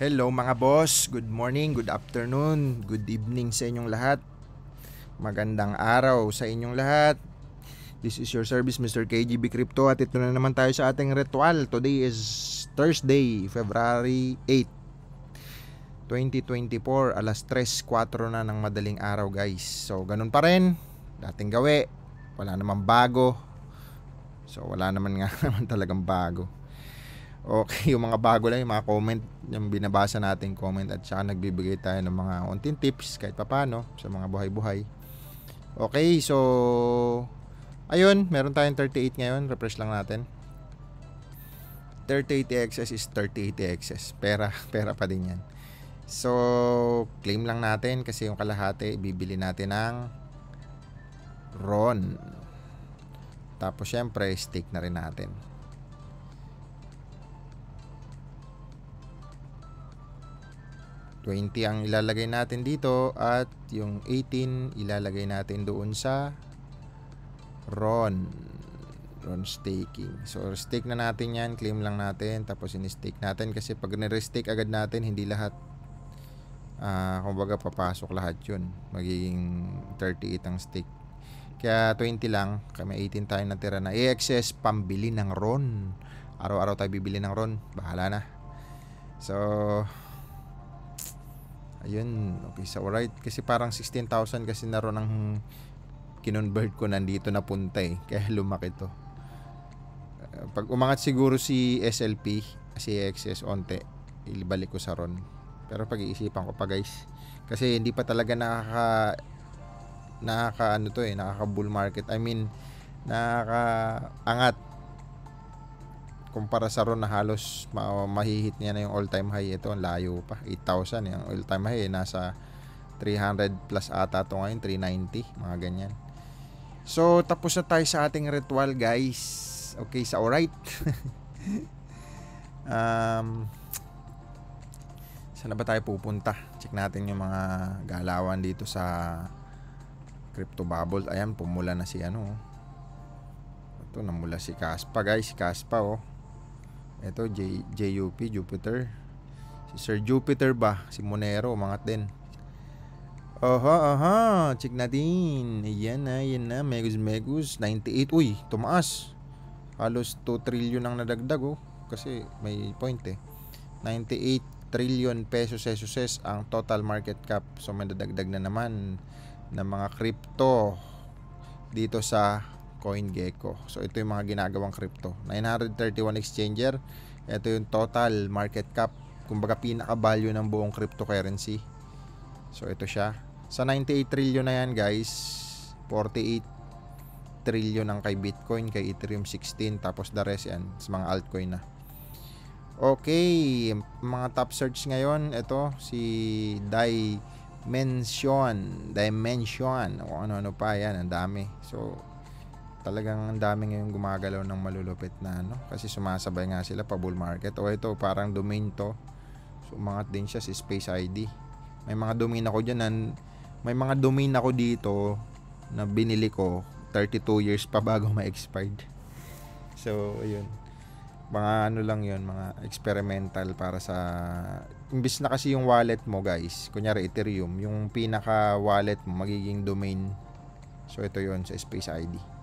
Hello mga boss, good morning, good afternoon, good evening sa inyong lahat. Magandang araw sa inyong lahat. This is your service Mr. KGB Crypto at ito na naman tayo sa ating ritual. Today is Thursday, February 8, 2024, alas 3:04 na ng madaling araw guys. So ganun pa rin, dating gawi, wala namang bago. So wala naman nga naman talagang bago. Okay, yung mga bago lang, yung mga comment, yung binabasa natin comment at saka nagbibigay tayo ng mga unting tips kahit papano sa mga buhay-buhay. Okay, so ayun, meron tayong 38 ngayon, refresh lang natin. 3080 XS is 3080 XS, pera pa din yan. So, claim lang natin kasi yung kalahati, bibili natin ng RON. Tapos syempre, stake na rin natin. $20 ang ilalagay natin dito at yung 18 ilalagay natin doon sa RON staking. So stake na natin yan, claim lang natin, tapos in-stake natin kasi pag nire-stake agad natin, hindi lahat kumbaga papasok lahat yun, magiging 38 ang stake. Kaya 20 lang, kami 18 tayo natira na i-access pambili ng RON. Araw-araw tayo bibili ng RON, bahala na. So ayun, okay, so alright. Kasi parang 16,000 kasi na ron ang kinonvert ko, nandito na punta eh. Kaya lumaki to. Pag umangat siguro si SLP, si XS onte, ilibalik ko sa ron. Pero pag-iisipan ko pa guys. Kasi hindi pa talaga nakaka ano to eh, nakaka bull market. I mean, nakakaangat kumpara sa ron na halos mahihit niya na yung all-time high. Ito, ang layo pa, 8,000. Yung all-time high nasa 300 plus ata ito ngayon, 390, mga ganyan. So, tapos na tayo sa ating ritual guys. Okay, so alright. Saan ba tayo pupunta? Check natin yung mga galawan dito sa Crypto Bubble. Ayan, pumula na si ano. Ito, namula si Kaspa guys. Si Kaspa oh. Ito, JUP, Jupiter. Si Sir Jupiter ba? Si Monero, umangat din. Aha, check natin. Ayan na, Megus, 98. Uy, tumaas. Halos 2 trillion ang nadagdag oh. Kasi may point eh. 98 trillion pesos ang total market cap. So may nadagdag na naman ng mga crypto dito sa CoinGecko. So ito yung mga ginagawang crypto. 931 exchanger. Ito yung total market cap, kumbaga pinaka-value ng buong cryptocurrency. So ito siya. Sa 98 trillion na yan guys, 48 trillion ang kay Bitcoin, kay Ethereum 16, tapos the rest yan sa mga altcoin na. Okay, mga top search ngayon, ito si Dimension, o ano pa yan, ang dami. So talagang ang dami ngayon gumagalaw ng malulupit na ano, kasi sumasabay nga sila pa bull market. O ito parang domain to, so umangat din siya si Space ID. May mga domain ako dyan may mga domain ako dito na binili ko 32 years pa bago ma-expired. So ayun, mga ano lang yun, mga experimental para sa imbis na kasi yung wallet mo guys, kunyari Ethereum, yung pinaka wallet mo magiging domain. So ito yun sa Space ID.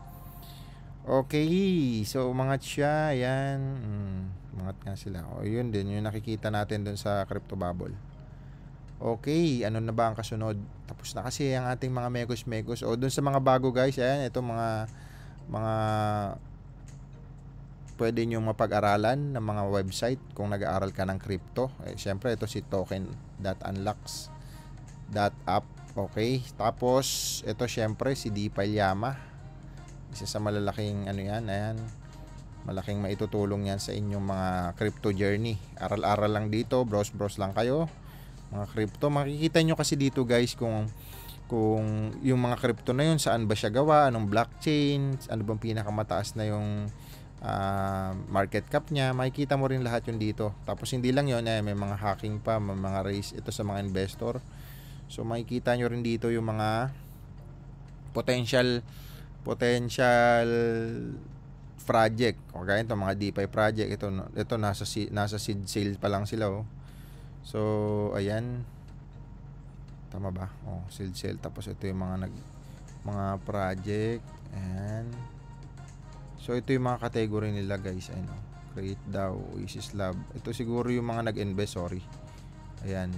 Okay, so umangat siya, ayan. Umangat nga sila. O yun din, yung nakikita natin dun sa Crypto Bubble. Okay, ano na ba ang kasunod? Tapos na kasi ang ating mga megos. O dun sa mga bago guys, ayan, ito mga pwede nyo mapag-aralan ng mga website kung nag-aaral ka ng crypto. Siyempre, ito si token.unlocks.app. Okay, tapos ito siyempre si DeFiLlama. Isa sa malalaking ano yan, ayan, malaking maitutulong yan sa inyong mga crypto journey. Aral-aral lang dito, browse lang kayo mga crypto. Makikita nyo kasi dito guys kung yung mga crypto na yun, saan ba siya gawa, anong blockchain, ano bang pinakamataas na yung market cap niya. Makikita mo rin lahat yun dito. Tapos hindi lang yun, may mga hacking pa, may mga raise ito sa mga investor. So makikita nyo rin dito yung mga potential project. O kaya ito mga DeFi project, ito nasa seed sale pa lang sila oh. So, ayan. Tama ba? Oh, sale. Tapos ito yung mga project. Ayan. So, ito yung mga category nila guys. Ano, Create daw, Oasis Lab. Ito siguro yung mga nag-invest, sorry. Ayan.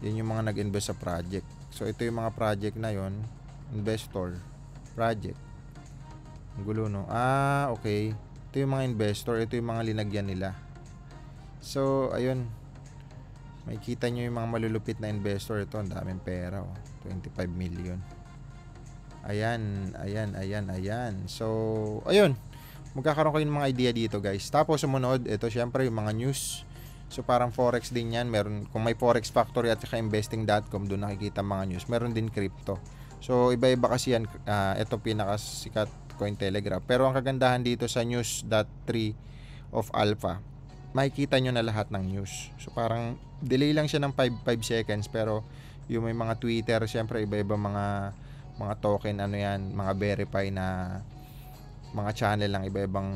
Yan yung mga nag-invest sa project. So, ito yung mga project na yon. Investor. Project. Ang gulo, no? Okay. Ito yung mga investor. Ito yung mga linagyan nila. So, ayun. Makikita nyo yung mga malulupit na investor. Ito, ang daming pera. 25 million. Ayan. So, ayun. Magkakaroon kayo ng mga idea dito, guys. Tapos, sumunod, ito, syempre, yung mga news. So, parang forex din yan. Meron, kung may forex factory at saka investing.com, doon nakikita mga news. Meron din crypto. So, iba-iba kasi yan. Ito, pinakasikat Cointelegraph. Pero, ang kagandahan dito sa news.3 of Alpha, makikita nyo na lahat ng news. So, parang delay lang siya ng 5 seconds. Pero, yung may mga Twitter, syempre, iba-iba mga token, ano yan, mga verify na mga channel lang, iba-ibang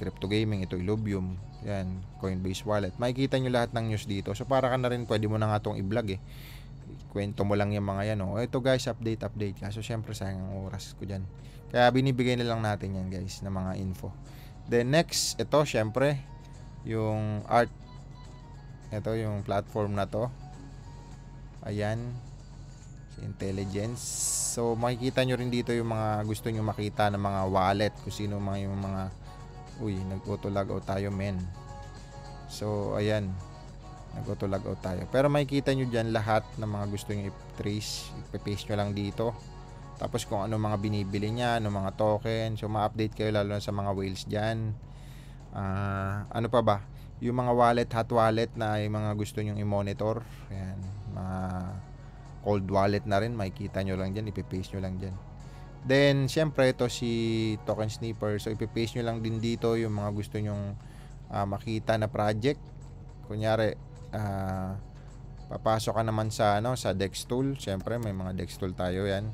crypto gaming, ito Illuvium, yan, Coinbase Wallet. Makikita nyo lahat ng news dito. So para ka na rin, pwede mo na nga itong i-vlog kwento mo lang yung mga yan. Ito guys, update. So syempre sayang ang oras ko dyan. Kaya binibigay na lang natin yan guys, na mga info. Then next, ito syempre, yung art. Ito yung platform na to. Ayan. Intelligence. So makikita nyo rin dito yung mga gusto nyo makita ng mga wallet, kung sino yung mga nag-auto logout tayo men. So ayan, nag-auto logout tayo. Pero makikita nyo dyan lahat ng mga gusto nyo i-trace, i-paste nyo lang dito. Tapos kung ano mga binibili nya, ano mga token. So ma-update kayo lalo na sa mga whales dyan. Ano pa ba? Yung mga wallet, hot wallet na yung mga gusto nyo i-monitor. Ayan, mga cold wallet na rin, makikita nyo lang dyan, ipipaste nyo lang dyan. Then, syempre, ito si Token Sniffer. So, ipipaste nyo lang din dito yung mga gusto nyong makita na project. Kunyari, papasok ka naman sa Dex Tool. Syempre, may mga Dex Tool tayo yan.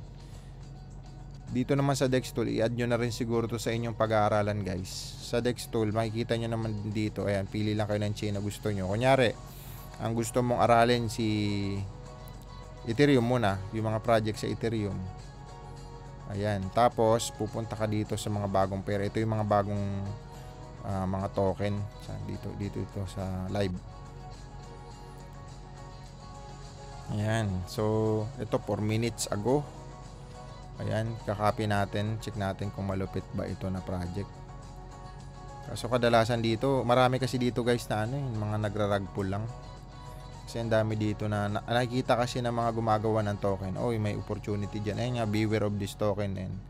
Dito naman sa Dex Tool, i-add nyo na rin siguro to sa inyong pag-aaralan, guys. Sa Dex Tool, makikita nyo naman dito. Ayan, pili lang kayo ng chain na gusto nyo. Kunyari, ang gusto mong aralin si Ethereum muna, yung mga project sa Ethereum. Ayan, tapos pupunta ka dito sa mga bagong pera. Ito yung mga bagong mga token dito sa live. Ayan, so ito 4 minutes ago. Ayan, kakopy natin, check natin kung malupit ba ito na project. Kaso kadalasan dito, marami kasi dito guys na yung mga nagra-rug pull lang. Kasi ang dami dito na nakikita kasi ng mga gumagawa ng token. May opportunity dyan. Ayun nga, beware of this token. And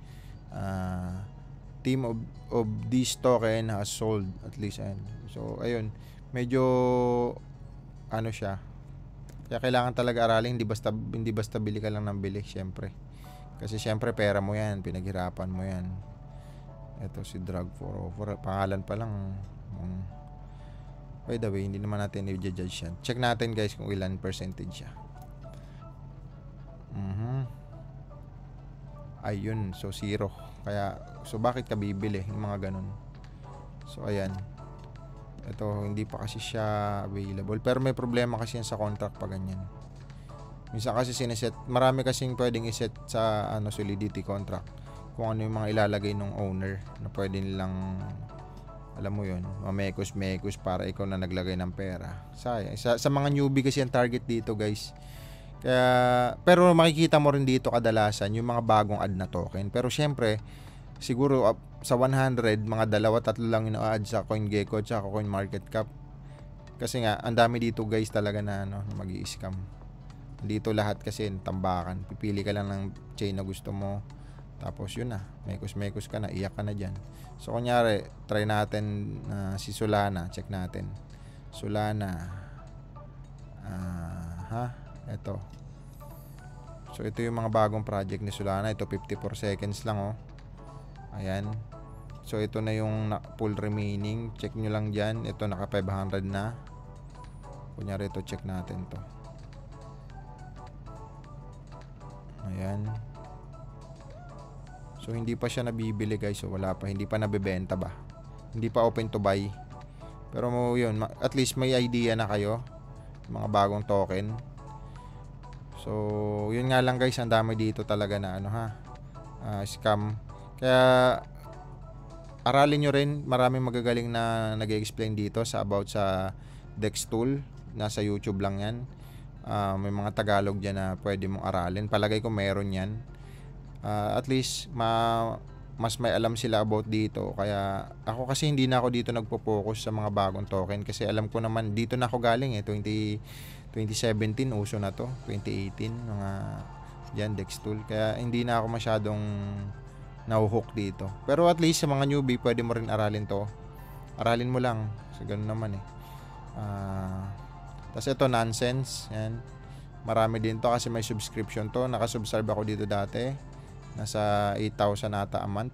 team of this token has sold at least. So, ayun. Medyo siya. Kaya kailangan talaga aralin. Hindi basta bili ka lang ng bili, syempre. Kasi syempre, pera mo yan. Pinaghirapan mo yan. Ito si Drag404. Pangalan pa lang. By the way, hindi naman natin i-judge yan. Check natin guys kung ilan percentage siya. Ayun, so 0. Kaya, so bakit ka bibili? Yung mga ganun. So ayan. Ito, hindi pa kasi siya available. Pero may problema kasi yan sa contract pa ganyan. Minsan kasi sineset, marami kasing pwedeng iset sa solidity contract. Kung ano yung mga ilalagay ng owner na pwede nilang, alam mo yun, mamekos para ikaw na naglagay ng pera. Sayang. Sa mga newbie kasi ang target dito guys. Kaya, pero makikita mo rin dito kadalasan yung mga bagong add na token. Pero syempre, siguro sa 100, mga 2-3 lang yung add sa CoinGecko at sa CoinMarketCap. Kasi nga, ang dami dito guys talaga na mag-i-scam. Dito lahat kasi tambakan. Pipili ka lang ng chain na gusto mo. Tapos yun na, mekos ka na, iyak ka na dyan. So kunyari, try natin si Solana, check natin. Solana. Ito. So ito yung mga bagong project ni Solana. Ito 54 seconds lang Ayan. So ito na yung full remaining. Check nyo lang dyan. Ito naka 500 na. Kunyari ito, check natin to. Ayan. So hindi pa siya nabibili guys. So wala pa, hindi pa nabebenta ba. Hindi pa open to buy. Pero yun, at least may idea na kayo mga bagong token. So, yun nga lang guys, ang dami dito talaga na ano ha, scam. Kaya aralin nyo rin, maraming magagaling na nag-explain dito sa about sa Dex tool. Nasa YouTube lang yan. May mga Tagalog dyan na pwede mong aralin. Palagay ko meron yan. At least mas may alam sila about dito. Kaya ako kasi hindi na ako dito nagpo-focus sa mga bagong token kasi alam ko naman dito na ako galing 2017 uso na to, 2018 mga dyan Dex tool. Kaya hindi na ako masyadong nahuhook dito. Pero at least sa mga newbie pwede mo rin aralin to. Aralin mo lang. Kasi ganun naman tas ito nonsense. Yan. Marami din to kasi may subscription to. Nakasubscribe ako dito dati. Nasa 8,000 ata a month.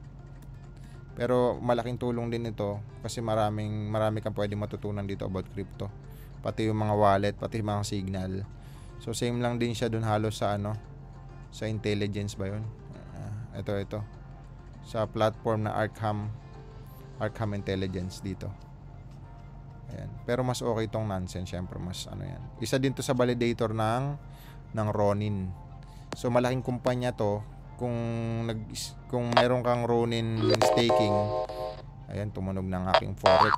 Pero malaking tulong din ito kasi marami kang pwede matutunan dito about crypto. Pati yung mga wallet, pati yung mga signal. So same lang din siya dun halos sa sa intelligence ba yun? Ito. Sa platform na Arkham Intelligence dito. Ayan. Pero mas okay tong nonsense, syempre mas yan. Isa din to sa validator ng Ronin. So malaking kumpanya to. Kung meron kang Ronin staking, ayan, tumunog ng aking forex.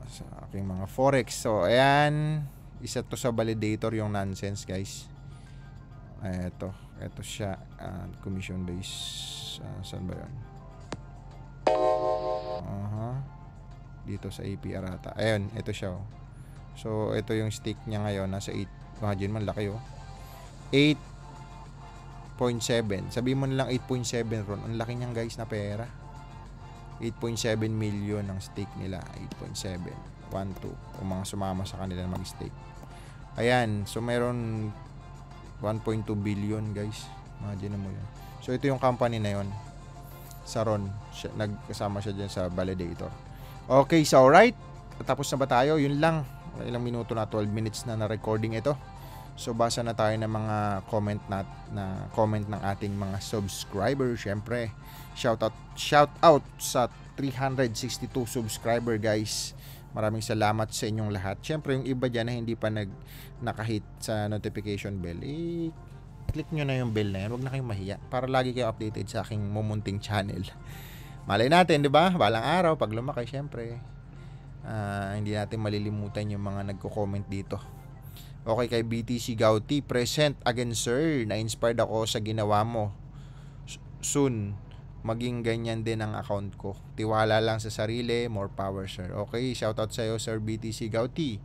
Sa aking mga forex. So ayan, isa to sa validator yung nonsense guys. Ito siya, commission base. Saan ba yun? Dito sa APR ata. Ayun, ito siya. So ito yung stake niya ngayon, nasa 8. Imagine man laki 8.7. Sabihin mo nilang 8.7 ron. Ang laki niyan guys na pera. 8.7 million ang stake nila. 8.7. 1, 2. Kung mga sumama sa kanila na mag-stake. Ayan. So, meron 1.2 billion guys. Imagine mo yun. So, ito yung company na yun. Sa Ron. Nagkasama siya dyan sa validator. Okay. So, alright. Tapos na ba tayo? Yun lang. Ilang minuto na. 12 minutes na recording ito. So, basa na tayo ng mga comment comment ng ating mga subscriber. Syempre, shout out sa 362 subscriber guys. Maraming salamat sa inyong lahat. Syempre, yung iba dyan na hindi pa nakahit sa notification bell, click nyo na yung bell na yan. Huwag na kayong mahiya para lagi kayo updated sa aking mumunting channel. Malay natin, di ba? Balang araw, pag lumaki, syempre, hindi natin malilimutan yung mga nagko-comment dito. Okay, kay BTC Gauti, present again sir. Na-inspired ako sa ginawa mo. Soon, maging ganyan din ang account ko. Tiwala lang sa sarili, more power sir. Okay, shoutout sa'yo sir BTC Gauti.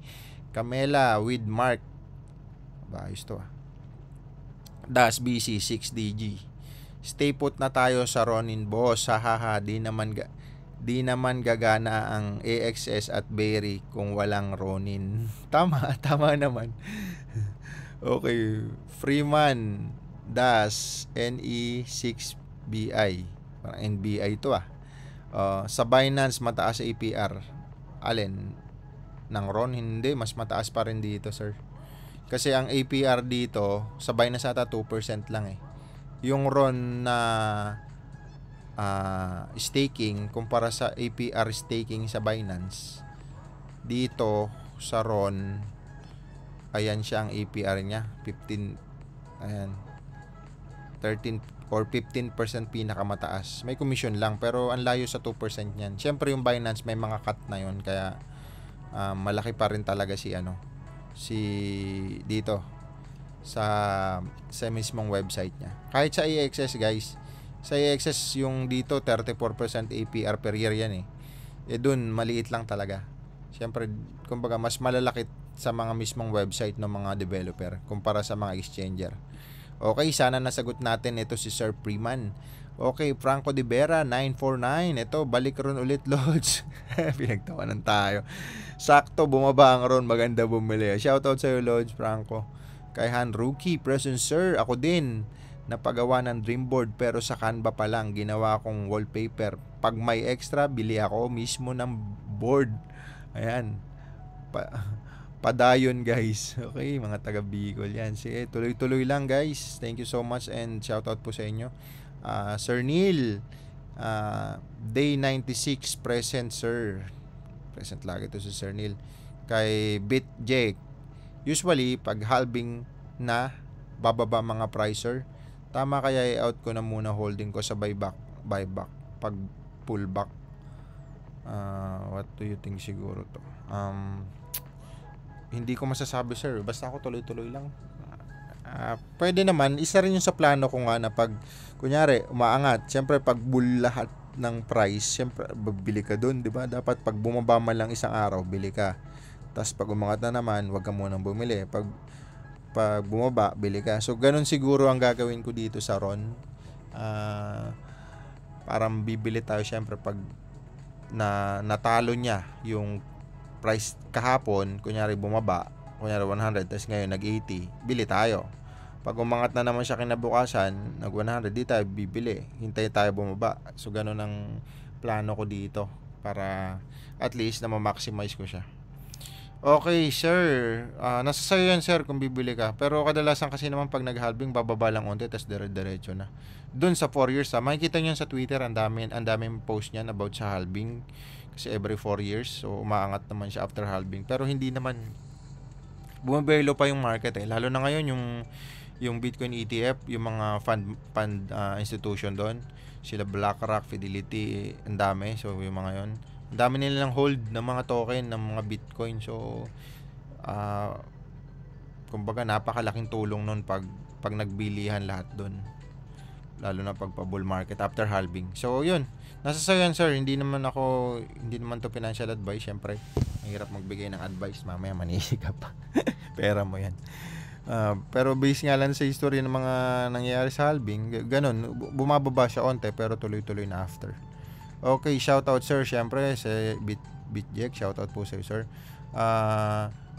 Camela with Mark. Ayos to Das BC 6DG. Stay put na tayo sa Ronin boss. Hahaha, di naman gagana ang AXS at Berry kung walang Ronin. Tama naman. Okay, Freeman Das NE6BI. Parang NBI to sa Binance mataas sa APR. Alin? Ng Ron? Hindi, mas mataas pa rin dito, sir. Kasi ang APR dito sa Binance ata 2% lang Yung Ron na staking kumpara sa APR staking sa Binance, dito sa Ron, ayan siya ang APR niya 15, ayan 13 or 15% pinakamataas. May commission lang pero ang layo sa 2% niyan. Syempre yung Binance may mga cut na yon, kaya malaki pa rin talaga si dito sa mismong website niya. Kahit sa AXS guys, sa AXS yung dito 34% APR per year yan dun maliit lang talaga. Siyempre, kumbaga mas malalaki sa mga mismong website ng mga developer kumpara sa mga exchanger. Okay, sana nasagot natin ito si Sir Freeman. Okay, Franco de Vera 949. Ito, balik ron ulit Lods. Pinagtawanan tayo. Sakto, bumaba ang ron, maganda bumili. Shoutout sa iyo Lods Franco. Kay Han Rookie, present sir, ako din napagawa ng Dreamboard pero sa Canva pa lang ginawa kong wallpaper. Pag may extra, bili ako mismo ng board. Ayan. Padayon guys. Okay, mga taga Bicol yan. Sige, tuloy-tuloy lang guys. Thank you so much and shoutout po sa inyo. Sir Neil, day 96 present sir. Present lagi to si Sir Neil. kay BitJake. Usually, pag halving na, bababa mga pricer. Tama kaya i-out ko na muna holding ko sa buyback pag pullback. What do you think siguro to? Hindi ko masasabi, sir. Basta ako tuloy-tuloy lang. Pwede naman, isa rin yung sa plano ko nga na pag, kunyari, umaangat. Siyempre, pag bull lahat ng price, siyempre, bili ka dun, di ba? Dapat pag bumaba man lang isang araw, bili ka. Tapos pag umangat na naman, wag ka munang bumili. Pag bumaba, bili ka. So, ganun siguro ang gagawin ko dito sa RON. Parang bibili tayo, siyempre, pag natalo niya yung price kahapon, kunyari bumaba, kunyari 100, tapos ngayon nag-80, bili tayo. Pag umangat na naman siya kinabukasan, nag 100, di tayo bibili. Hintay tayo bumaba. So, ganun ang plano ko dito para at least na ma-maximize ko siya. Okay, sir. Nasa sa'yo yan, sir, kung bibili ka. Pero kadalasan kasi naman pag nag-halving, bababa lang unti, tapos dire-diretso na. Doon sa 4 years, makikita nyo sa Twitter, ang daming post niyan about sa halving. Kasi every 4 years, so umaangat naman siya after halving. Pero hindi naman, bumabelo pa yung market eh. Lalo na ngayon, yung Bitcoin ETF, yung mga fund institution doon, sila BlackRock, Fidelity, ang dami. So, yung mga yon, ang dami nilang hold ng mga token, ng mga Bitcoin. So, kumbaga, napakalaking tulong nun pag nagbilihan lahat doon. Lalo na pag pa-bull market after halving. So, yun. Nasa sa'yo yan, sir. Hindi naman to financial advice. Siyempre, mahirap magbigay ng advice. Mamaya manisi ka pa. Pera mo yan. Pero based nga lang sa history ng mga nangyayari sa halving, ganun, bumababa siya onte pero tuloy-tuloy na after. Okay, shoutout, sir. Siyempre, sa BitJake, shoutout po sa'yo, sir.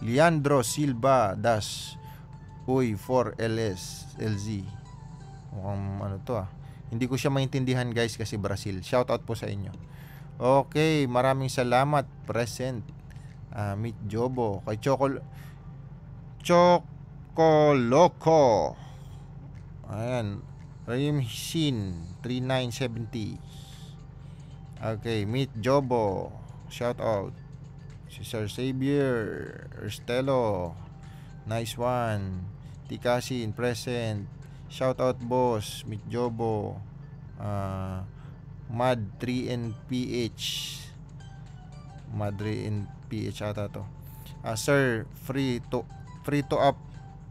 Leandro Silva Das Uy 4LS LZ. Mukhang ano to Hindi ko siya maintindihan, guys, kasi Brazil. Shoutout po sa inyo. Okay, maraming salamat. Present. Meet Jobo. Kay Chocoloko. Ayan. Rahim Shin 3970. Okay, Meet Jobo. Shoutout. Si Sir Xavier Estelo. Nice one. Tikasin present. Shoutout boss, Meet Jobo, Mad 3NPH. Mad 3NPH ata to. Sir, free to up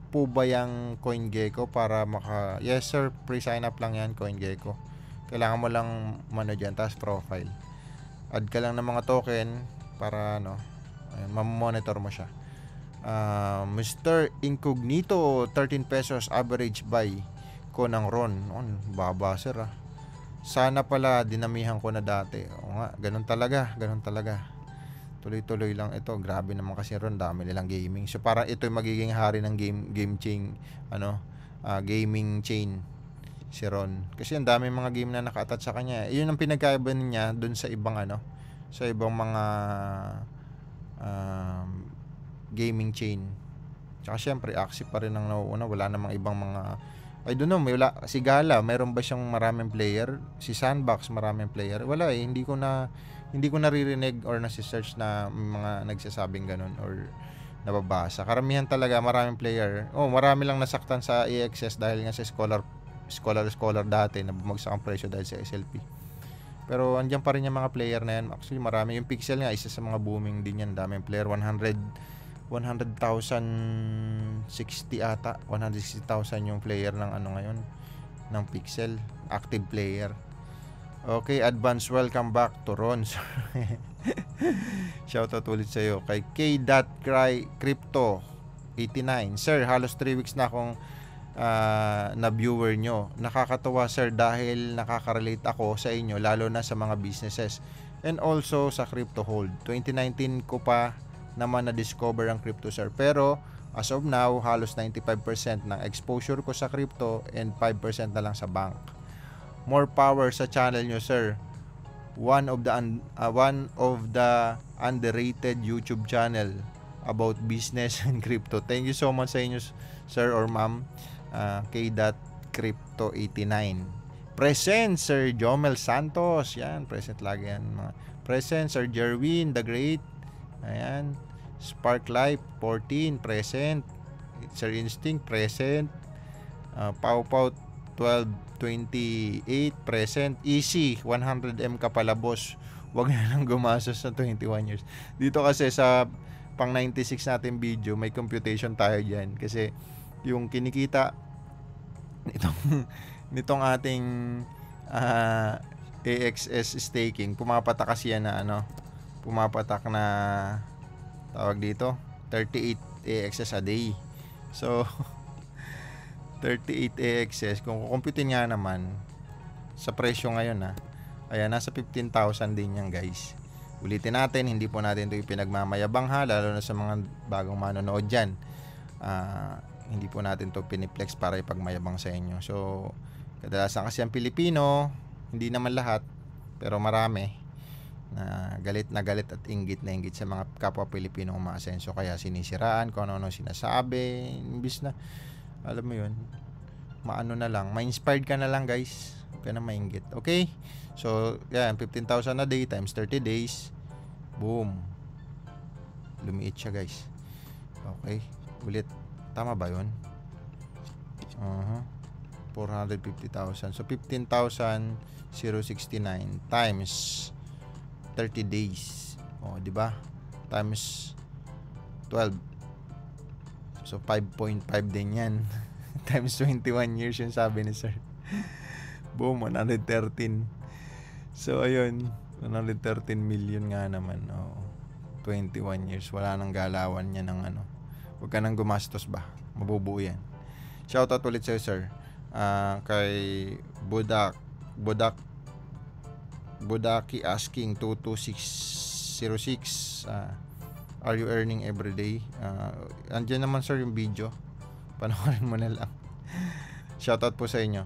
po ba yung CoinGecko para Yes sir, free sign up lang yan, CoinGecko. Kailangan mo lang dyan, taas profile. Add ka lang ng mga token para mamonitor mo siya. Mr. Incognito 13 pesos average buy ko ng RON. Baba, sir. Sana pala dinamihan ko na dati. O nga, ganun talaga. Tuloy-tuloy lang ito. Grabe naman kasi RON, dami nilang gaming. So parang ito yung magiging hari ng game chain, gaming chain si RON. Kasi ang dami mga game na naka-attach sa kanya. Iyon ang pinagkaiba niya dun sa ibang sa ibang mga gaming chain. Tsaka syempre active pa rin ang nauuna. Wala namang ibang mga I don't know, si Gala, mayroon ba siyang maraming player? Si Sandbox, maraming player? Wala eh, hindi ko naririnig or nasi-search na mga nagsasabing ganun or nababasa. Karamihan talaga maraming player. Marami lang nasaktan sa AXS dahil nga sa scholar dati na bumagsak ang presyo dahil sa SLP. Pero andyan pa rin yung mga player na yan. Actually, marami. Yung Pixel nga, isa sa mga booming din yan. Daming player. 100,060 ata. 160,000 yung player ng ngayon. Ng Pixel. Active player. Okay, advance welcome back to Ron. Shoutout ulit sa'yo. Kay K.Crypto 89. Sir, halos 3 weeks na akong na viewer nyo. Nakakatawa, sir, dahil nakaka-relate ako sa inyo, lalo na sa mga businesses and also sa crypto hold. 2019 ko pa naman na-discover ang crypto, sir, pero as of now halos 95% ng exposure ko sa crypto and 5% na lang sa bank. More power sa channel nyo, sir. One of the underrated YouTube channel about business and crypto. Thank you so much sa inyo, sir or ma'am. K.Crypto 89. Present, Sir Jomel Santos. Yan, present lagi yan. Present, Sir Jerwin the Great. Ayan. Spark Life 14 present. Sir Instinct present. Pau Pau 1228 present. Easy 100M ka pala boss. Huwag na lang gumastos sa 21 years. Dito kasi sa pang 96 natin video, may computation tayo diyan kasi yung kinikita nitong ating AXS staking, pumapatak kasi yan na pumapatak na tawag dito 38 AXS a day. So 38 AXS kung kukumputin nga naman sa presyo ngayon ayan, nasa 15,000 din yan guys. Ulitin natin, hindi po natin ito ipinagmamayabang lalo na sa mga bagong manonood dyan. Hindi po natin ito piniplex para ipagmayabang sa inyo. So kadalasan kasi ang Pilipino, hindi naman lahat, pero marami na galit at inggit na inggit sa mga kapwa Pilipino umaasenso, kaya sinisiraan kung ano sinasabi, imbis na alam mo yun, maano na lang, ma-inspired ka na lang guys, huwag ka na mainggit. Okay, so yan, 15,000 a day times 30 days, boom, lumiit siya guys. Okay, ulit, tama ba yun? 450,000. So 15,069 times 30 days. Di ba? Times 12. So 5.5 din 'yan. Times 21 years yung sabi ni sir. Boom, 113. So ayun, 113 million nga naman. 21 years, wala nang galawan niya ng Huwag ka nang gumastos ba? Mabubuo 'yan. Shoutout ulit sa'yo, sir. Kay Budaki asking 22606, are you earning every day? Andyan naman sir yung video, panoorin mo na lang. Shoutout po sa inyo.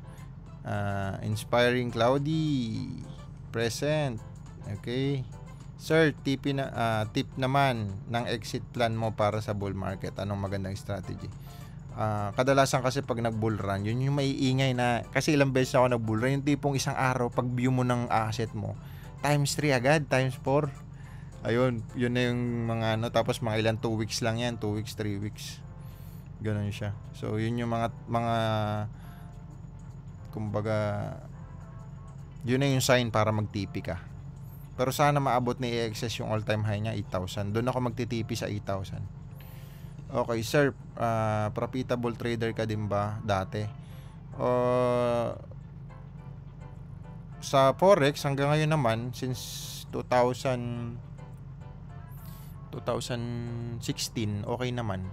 Inspiring Cloudy present. Okay sir, tip naman ng exit plan mo para sa bull market. Anong magandang strategy? Kadalasan kasi pag nag-bull run, yun yung maiingay na, kasi ilang beses ako nag-bull run, yung tipong isang araw, pag view mo ng asset mo, times 3 agad, times 4. Ayun, yun na yung mga tapos mga ilan, 2 weeks lang yan, 2 weeks, 3 weeks. Ganun siya. So, yun yung mga kumbaga, yun na yung sign para mag-TP ka. Pero sana maabot ni AXS yung all-time high niya, 8,000. Doon ako magti-TP sa 8,000. Okay, sir, profitable trader ka din ba dati? Sa Forex, hanggang ngayon naman, since 2016, okay naman.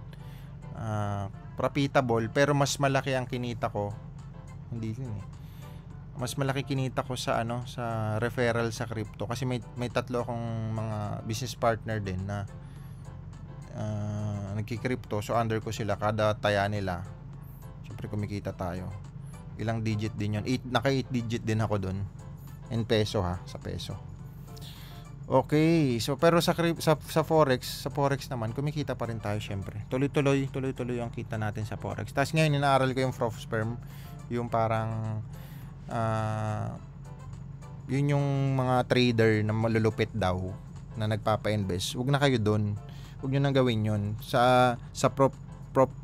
Profitable, pero mas malaki ang kinita ko. Hindi din mas malaki kinita ko sa sa referral sa crypto, kasi may tatlo akong mga business partner din na nagki-crypto, so under ko sila, kada taya nila syempre kumikita tayo. Ilang digit din yun, naka 8 digit din ako dun in peso sa peso. Okay, so pero sa forex naman kumikita pa rin tayo syempre. Tuloy-tuloy ang kita natin sa forex. Tapos ngayon inaaral ko yung Profsperm, yung parang yun yung mga trader na malulupit daw na nagpapa-invest. Huwag na kayo doon. Huwag nyo nang gawin yun. Sa prop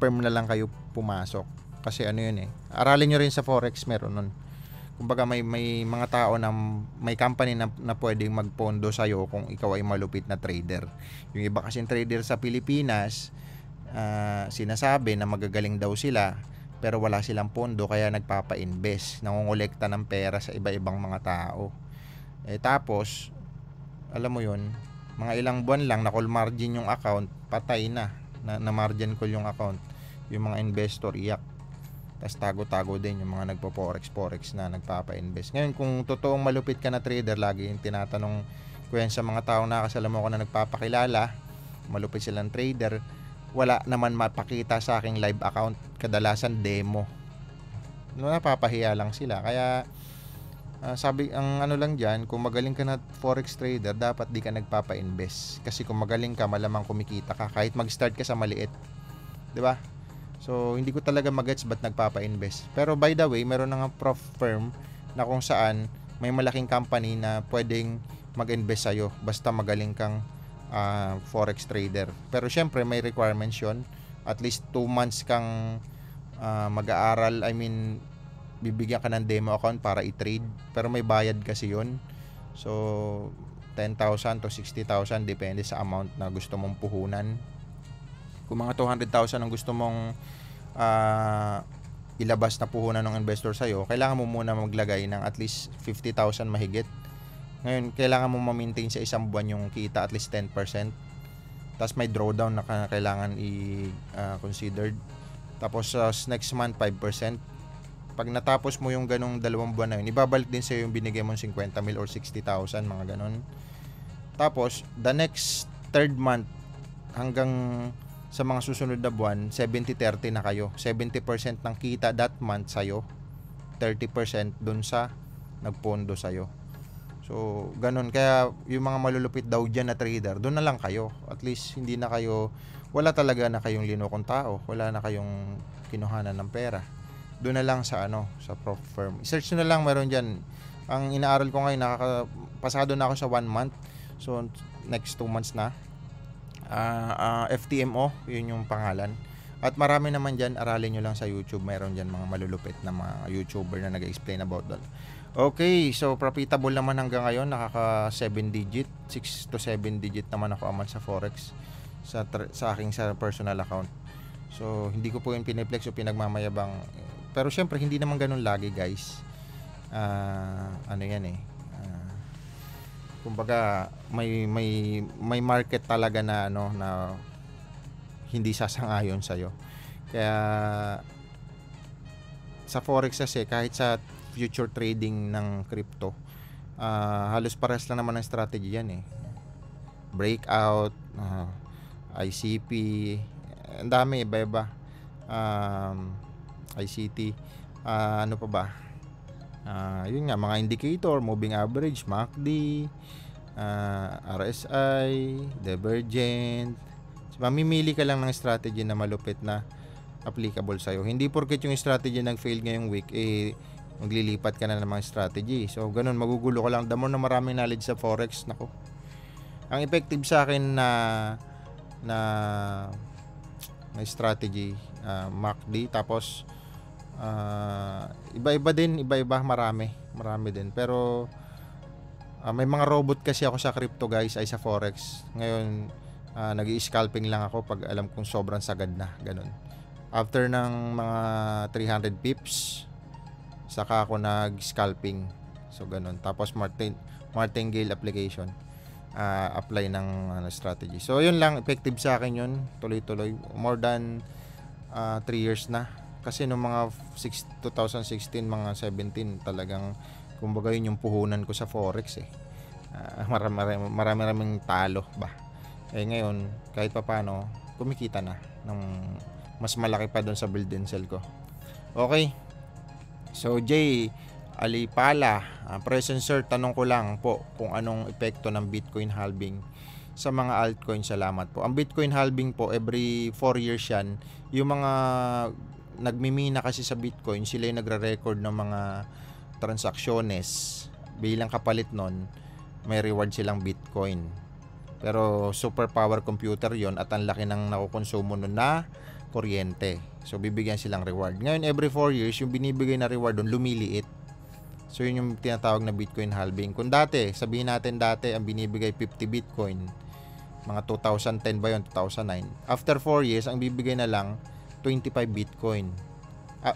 firm na lang kayo pumasok. Kasi yun aralin nyo rin sa forex, meron nun. Kumbaga may mga tao na may company na pwedeng magpondo sa'yo kung ikaw ay malupit na trader. Yung iba kasing trader sa Pilipinas, sinasabi na magagaling daw sila, pero wala silang pondo, kaya nagpapa-invest, nangongolekta ng pera sa iba-ibang mga tao. Tapos, alam mo yun, mga ilang buwan lang na-call margin yung account, patay na margin call yung account. Yung mga investor iyak. Tapos tago-tago din yung mga nagpo-forex na nagpapa-invest. Ngayon, kung totoong malupit ka na trader, lagi yung tinatanong ko yan sa mga taong nakasalamu ko na nagpapakilala, malupit silang trader, wala naman mapakita sa aking live account, kadalasan demo. Napapahiya lang sila. Kaya sabi, ang lang dyan, kung magaling ka na forex trader, dapat di ka nagpapa-invest. Kasi kung magaling ka, malamang kumikita ka kahit mag-start ka sa maliit. 'Di ba? So, hindi ko talaga magets ba't nagpapa-invest. Pero by the way, meron na nga prof firm na kung saan may malaking company na pwedeng mag-invest sa'yo basta magaling kang forex trader. Pero syempre may requirements yun. At least 2 months kang mag-aaral. I mean, bibigyan ka ng demo account para i-trade. Pero may bayad kasi yun. So 10,000 to 60,000 depende sa amount na gusto mong puhunan. Kung mga 200,000 ang gusto mong ilabas na puhunan ng investor sa'yo, kailangan mo muna maglagay ng at least 50,000 mahigit. Ngayon, kailangan mo ma-maintain sa isang buwan yung kita at least 10%. Tapos may drawdown na kailangan i-considered. Tapos next month 5%. Pag natapos mo yung ganong 2 buwan na yun, ibabalik din sa'yo yung binigay mong 50 mil or 60,000, mga ganon. Tapos, the next 3rd month hanggang sa mga susunod na buwan, 70-30 na kayo. 70% ng kita that month sa'yo, 30% dun sa nagpondo sa'yo. So, ganun. Kaya, yung mga malulupit daw dyan na trader, doon na lang kayo. At least, hindi na kayo, wala talaga na kayong linokong tao. Wala na kayong kinuhanan ng pera. Doon na lang sa sa prop firm. I-search nyo na lang, meron dyan. Ang inaaral ko ngayon, pasado na ako sa 1 month. So, next 2 months na. FTMO, yun yung pangalan. At marami naman dyan, aralin nyo lang sa YouTube. Meron dyan mga malulupit na mga YouTuber na nag-explain about that. Okay, so profitable naman hanggang ngayon. Nakaka 7 digit, 6 to 7 digit naman ako aman sa Forex sa aking sa personal account. So, hindi ko po yung piniplex o pinagmamayabang. Pero syempre, hindi naman ganun lagi, guys. Yan kumbaga, may market talaga na na hindi sasang-ayon sa iyo. Kaya sa Forex kasi, kahit sa future trading ng crypto, halos pares lang naman ang strategy yan breakout, ICP, ang dami, iba-iba. ICT, ano pa ba? Yun nga, mga indicator, moving average, MACD, RSI, Divergent. Mamimili ka lang ng strategy na malupit na applicable sa'yo. Hindi porket yung strategy nag-fail ngayong week, maglilipat ka na ng mga strategy. So, ganun, magugulo ka lang. The more na maraming knowledge sa Forex, nako. Ang effective sa akin na strategy, MACD, tapos iba-iba, marami din. Pero may mga robot kasi ako sa crypto, guys, ay sa Forex. Ngayon, nag-i-scalping lang ako pag alam kong sobrang sagad na, ganun. After ng mga 300 pips, saka ako nag-scalping. So, ganun. Tapos martingale application. Apply ng strategy. So, yun lang. Effective sa akin yun. Tuloy-tuloy. More than 3 years na. Kasi nung mga 2016, mga 17, talagang kumbaga yun yung puhunan ko sa Forex Maraming talo ba. Ngayon, kahit papaano, kumikita na ng mas malaki pa doon sa build and sell ko. Okay. So, Jay Alipala, Present Sir, tanong ko lang po kung anong epekto ng Bitcoin halving sa mga altcoin. Salamat po. Ang Bitcoin halving po, every 4 years yan. Yung mga nagmimina kasi sa Bitcoin, sila yung nagre-record ng mga transacciones. Bilang kapalit nun, may reward silang Bitcoin. Pero super power computer yon at ang laki ng nakukonsumo nun na kuryente. So, bibigyan silang reward. Ngayon, every 4 years, yung binibigay na reward doon, lumiliit. So, yun yung tinatawag na Bitcoin halving. Kung dati, sabihin natin dati, ang binibigay 50 Bitcoin, mga 2010 ba yun, 2009. After 4 years, ang bibigay na lang 25 Bitcoin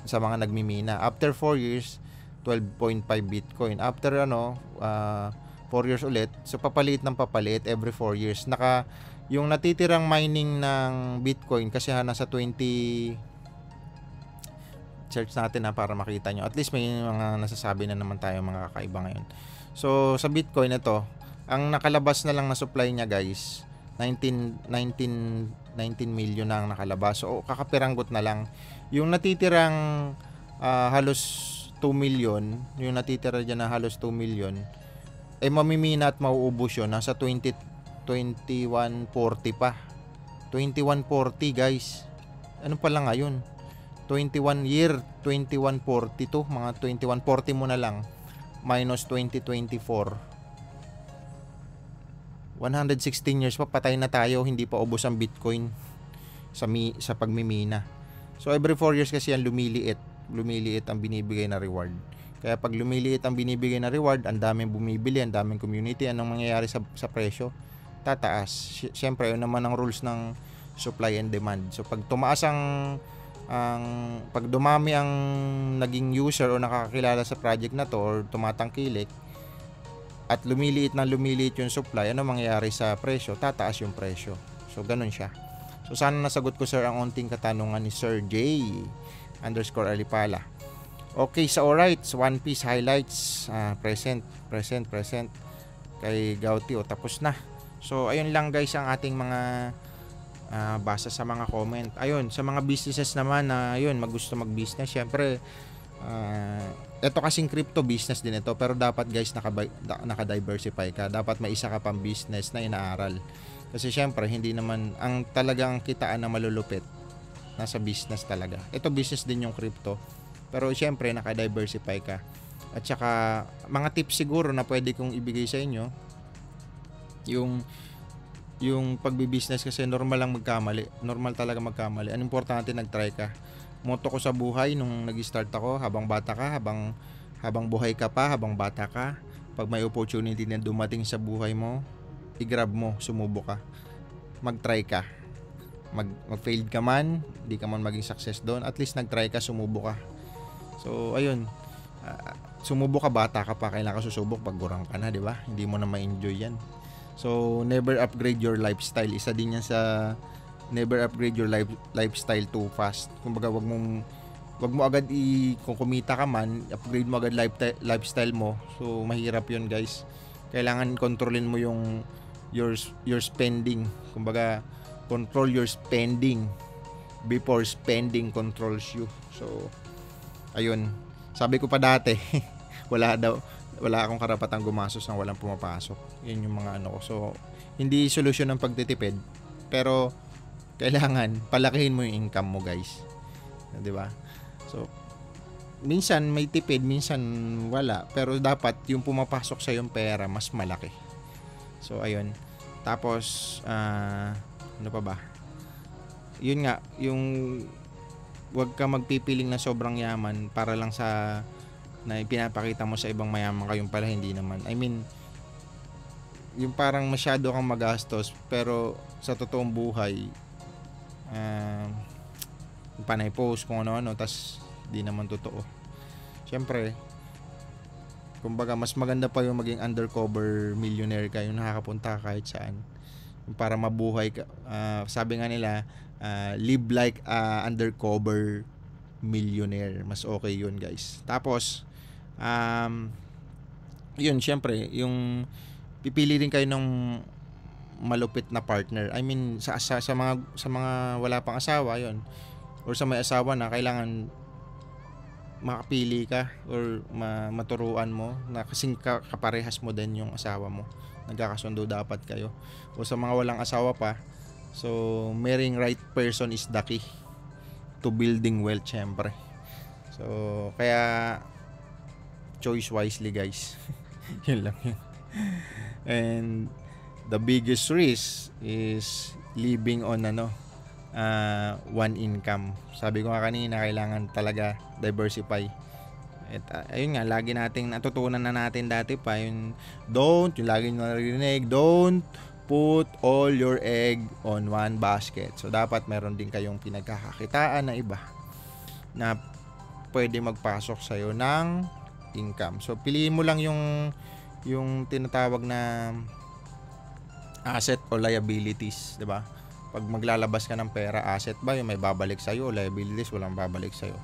sa mga nagmimina. After 4 years, 12.5 Bitcoin. After 4 years ulit, so papalit ng papalit every 4 years. Yung natitirang mining ng Bitcoin kasi nasa 20, search natin para makita nyo. At least may mga nasasabi na naman tayo mga kakaiba ngayon. So sa Bitcoin ito, ang nakalabas na lang na supply niya, guys, 19 million na ang nakalabas. So kakapiranggot na lang. Yung natitirang halos 2 million, yung natitira dyan na halos 2 million, mamimina at mauubos yun. Nasa 2140 pa. 2140, guys. Ano pa lang ngayon? 2142, mga 2140 mo na lang. Minus 2024. 116 years pa, patay na tayo, hindi pa ubos ang Bitcoin sa pagmimina. So every 4 years kasi yan lumiliit ang binibigay na reward. Kaya pag lumiliit ang binibigay na reward, ang daming bumibili, ang daming community, anong mangyayari sa presyo? Tataas. Siyempre, yun naman ang rules ng supply and demand. So pag tumaas pag dumami ang naging user o nakakakilala sa project na to or tumatangkilik at lumiliit yung supply, ano mangyayari sa presyo? Tataas yung presyo. So ganun siya. So sana nasagot ko sir ang unting katanungan ni Sir J _Alipala. Okay, sa alright, One Piece highlights, present kay Gauti, tapos na. So ayun lang guys ang ating mga basa sa mga comment. Ayun, sa mga businesses naman na magusto mag-business, syempre ito kasing crypto business din ito, pero dapat guys naka-diversify ka. Dapat may isa ka pang business na inaaral. Kasi syempre hindi naman ang talagang kitaan na malulupit nasa business talaga. Ito business din yung crypto. Pero syempre naka-diversify ka. At saka mga tips siguro na pwede kong ibigay sa inyo, yung pagbi-business kasi normal talaga magkamali. Ang importante nag-try ka. Motto ko sa buhay nung nag-start ako, habang bata ka, habang buhay ka pa, habang bata ka, pag may opportunity na dumating sa buhay mo, i-grab mo, sumubok ka. Mag-try ka. Mag-failed ka man, di ka man maging success doon, at least nag-try ka, sumubok ka. So ayun, sumubok ka, bata ka pa, kailangan ka susubok pag gurang ka na, di ba? Hindi mo na ma-enjoy yan. So never upgrade your lifestyle. Isa din yan sa never upgrade your lifestyle too fast. Kumbaga wag mo agad kung kumita ka man, upgrade mo agad lifestyle mo. So mahirap 'yun, guys. Kailangan kontrolin mo yung your spending. Kumbaga control your spending before spending controls you. So ayun. Sabi ko pa dati, wala akong karapatang gumastos nang walang pumapasok. Yun yung mga ko. So, hindi solusyon ng pagtitipid, pero kailangan palakihin mo yung income mo, guys. 'Di ba? So, minsan may tipid, minsan wala, pero dapat yung pumapasok sa yung pera mas malaki. So, ayun. Tapos ano pa ba? Yun nga, yung wag ka magpipiling na sobrang yaman para lang sa na pinapakita mo sa ibang mayaman kayong pala hindi naman. I mean, yung parang masyado kang magastos pero sa totoong buhay panay post kung ano-ano tas di naman totoo. Siyempre, kumbaga mas maganda pa yung maging undercover millionaire ka, yung nakakapunta kahit saan. Yung para mabuhay ka. Sabi nga nila, live like undercover millionaire. Mas okay yun, guys. Tapos yun, syempre, yung pipili rin kayo ng malupit na partner. I mean, sa mga wala pang asawa, yun, or sa may asawa na, kailangan makapili ka or maturuan mo na kasing kaparehas mo din yung asawa mo. Nagkakasundo dapat kayo. O sa mga walang asawa pa, so marrying right person is the key to building wealth, syempre. So kaya choice wisely, guys. Yun lang yun. And the biggest risk is living on one income. Sabi ko nga kanina, kailangan talaga diversify. At ayun nga, lagi nating natutunan na natin dati pa yung lagi nyo narinig, don't put all your egg on one basket. So dapat meron din kayong pinagkakakitaan na iba na pwede magpasok sa'yo ng income. So piliin mo lang yung tinatawag na asset o liabilities, 'di ba? Pag maglalabas ka ng pera, asset ba yung may babalik sa iyo, o liabilities walang babalik sa iyo.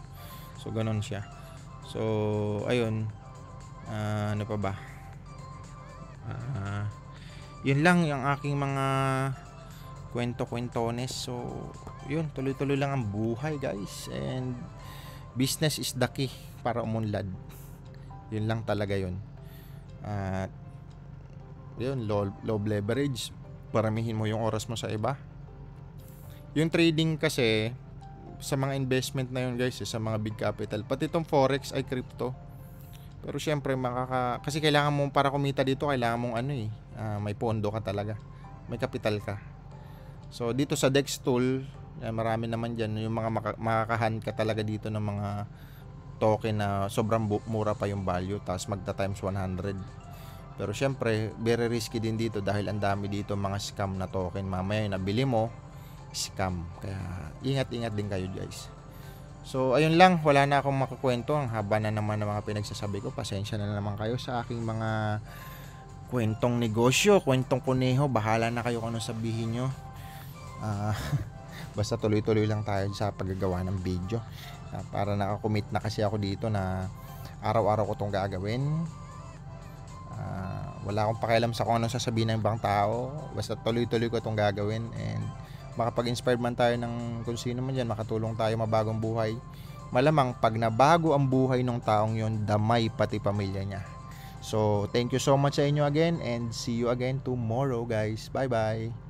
So ganoon siya. So ayun, ano pa ba? Yun lang yung aking mga kwento-kwentones. So yun, tuloy-tuloy lang ang buhay, guys, and business is the key para umunlad. Yun lang talaga yun. At yun, low leverage, paramihin mo yung oras mo sa iba. Yung trading kasi sa mga investment na yun, guys, sa mga big capital, pati itong forex ay crypto. Pero syempre kasi kailangan mo, para kumita dito, kailangan mong may pondo ka talaga, may kapital ka. So dito sa Dextool, marami naman dyan yung mga makakahan ka talaga dito ng mga token na sobrang mura pa yung value, tapos magta times 100. Pero syempre very risky din dito dahil ang dami dito mga scam na token. Mamaya yung nabili mo, scam. Kaya ingat-ingat din kayo guys. So ayun lang, wala na akong makukwento. Ang haba na naman ng mga pinagsasabi ko. Pasensya na naman kayo sa aking mga kwentong negosyo, kwentong kuneho. Bahala na kayo kung ano sabihin nyo. Basta tuloy-tuloy lang tayo sa paggagawa ng video. Para nakakommit na kasi ako dito na araw-araw ko itong gagawin. Wala akong pakialam sa kung ano sasabihin ng ibang tao. Basta tuloy-tuloy ko itong gagawin. And makapag-inspire man tayo ng kung sino man dyan, makatulong tayo mabagong buhay. Malamang pag nabago ang buhay ng taong yon, damay pati pamilya niya. So thank you so much sa inyo again, and see you again tomorrow guys. Bye bye.